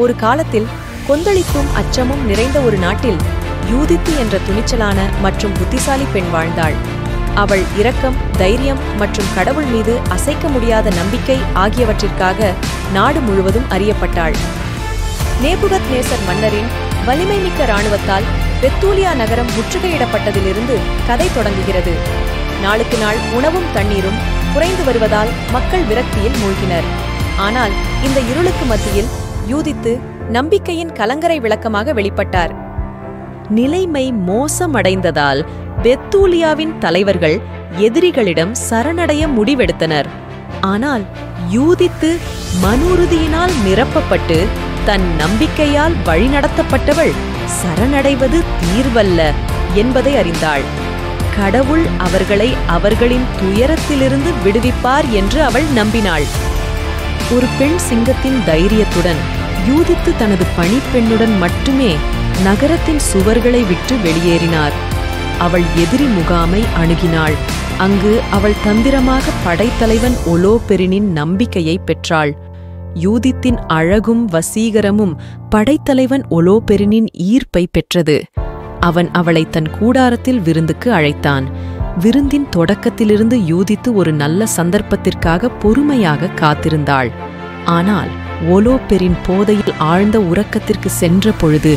ஒரு காலத்தில் கொந்தளிப்பும் அச்சமும் நிறைந்த ஒரு நாட்டில் யூதித்து என்ற துணிச்சலான மற்றும் புத்திசாலி பெண் வாழ்ந்தாள். அவள் இரக்கம், தைரியம் மற்றும் கடவுள் மீது அசைக்க முடியாத நம்பிக்கை ஆகியவற்றிற்காக நாடு முழுவதும் அறியப்பட்டாள். நேபுகத்நேசர் மன்னரின் வலிமைமிக்க இராணுவத்தால் பெத்தூலியா நகரம் முற்றுகையிடப்பட்டதிலிருந்து கதை தொடங்குகிறது. நாளுக்கு நாள் உணவும் தண்ணீரும் குறைந்து வருவதால் மக்கள் விரக்தியில் மூழ்கினர். ஆனால் இந்த இருளுக்கு மத்தியில் யூதித்து நம்பிக்கையின் கலங்கரை விளக்கமாக வெளிப்பட்டார். நிலைமை மோசமடைந்ததால் பெத்தூலியாவின் தலைவர்கள் எதிரிகளிடம் சரணடைய முடிவெடுத்தனர். ஆனால் யூதித்து மனுறுதியினால் நிரப்பப்பட்டு தன் நம்பிக்கையால் வழிநடத்தப்பட்டவள் சரணடைவது தீர்வல்ல என்பதை அறிந்தாள். கடவுள் அவர்களை அவர்களின் துயரத்திலிருந்து விடுவிப்பார் என்று அவள் நம்பினாள். ஒரு பெண் சிங்கத்தின் தைரியத்துடன் யூதித்து தனது பணிப்பெண்ணுடன் மட்டுமே நகரத்தின் சுவர்களை விட்டு வெளியேறினார். அவள் எதிரி முகாமை அணுகினாள். அங்கு அவள் தந்திரமாக படைத்தலைவன் ஒலோபெரினின் நம்பிக்கையை பெற்றாள். யூதித்தின் அழகும் வசீகரமும் படைத்தலைவன் ஒலோபெரினின் ஈர்ப்பை பெற்றது. அவன் அவளை தன் கூடாரத்தில் விருந்துக்கு அழைத்தான். விருந்தின் தொடக்கத்திலிருந்து யூதித்து ஒரு நல்ல சந்தர்ப்பத்திற்காக பொறுமையாக காத்திருந்தாள். ஆனால் ஒலோபெரின் போதையில் ஆழ்ந்த உறக்கத்திற்கு சென்ற பொழுது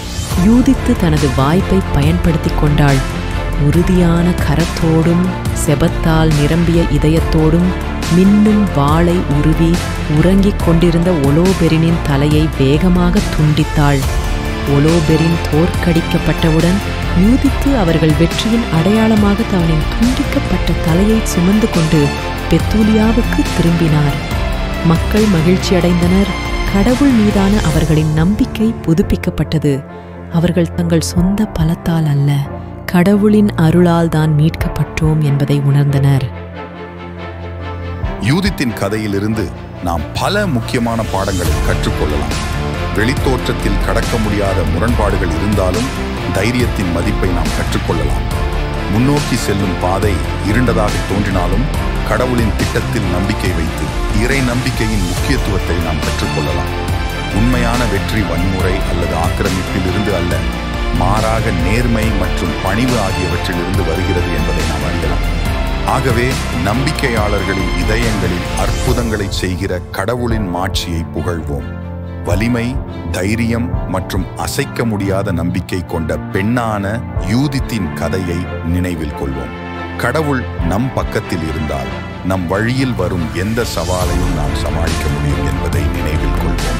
யூதித்து தனது வாய்ப்பை பயன்படுத்திக் கொண்டாள். உறுதியான கரத்தோடும் செபத்தால் நிரம்பிய இதயத்தோடும் மின்னும் வாளை உருவி உறங்கிக் கொண்டிருந்த ஒலோபெரினின் தலையை வேகமாக துண்டித்தாள். ஒலோபெரின் தோற்கடிக்கப்பட்டவுடன் யூதித்து அவர்கள் வெற்றியின் அடையாளமாக தவனின் துண்டிக்கப்பட்ட தலையை சுமந்து கொண்டு பெத்தூலியாவுக்கு திரும்பினார். மக்கள் மகிழ்ச்சியடைந்தனர். கடவுள் மீதான அவர்களின் நம்பிக்கை புதுப்பிக்கப்பட்டது. அவர்கள் தங்கள் சொந்த பலத்தால் அல்ல, கடவுளின் அருளால் தான் மீட்கப்பட்டோம் என்பதை உணர்ந்தனர். யூதித்தின் கதையிலிருந்து நாம் பல முக்கியமான பாடங்களை கற்றுக்கொள்ளலாம். வெளித்தோற்றத்தில் கடக்க முடியாத முரண்பாடுகள் இருந்தாலும் தைரியத்தின் மதிப்பை நாம் கற்றுக்கொள்ளலாம். முன்னோக்கி செல்லும் பாதை இருண்டதாக தோன்றினாலும் கடவுளின் திட்டத்தில் நம்பிக்கை வைத்து இறை நம்பிக்கையின் முக்கியத்துவத்தை நாம் கற்றுக்கொள்ளலாம். உண்மையான வெற்றி வன்முறை அல்லது ஆக்கிரமிப்பில் இருந்து அல்ல, மாறாக நேர்மை மற்றும் பணிவு ஆகியவற்றிலிருந்து வருகிறது என்பதை நாம் அறியலாம். ஆகவே நம்பிக்கையாளர்களின் இதயங்களில் அற்புதங்களை செய்கிற கடவுளின் மாட்சியை புகழ்வோம். வலிமை, தைரியம் மற்றும் அசைக்க முடியாத நம்பிக்கை கொண்ட பெண்ணான யூதித்தின் கதையை நினைவில் கொள்வோம். கடவுள் நம் பக்கத்தில் இருந்தால் நம் வழியில் வரும் எந்த சவாலையும் நாம் சமாளிக்க முடியும் என்பதை நினைவில் கொள்வோம்.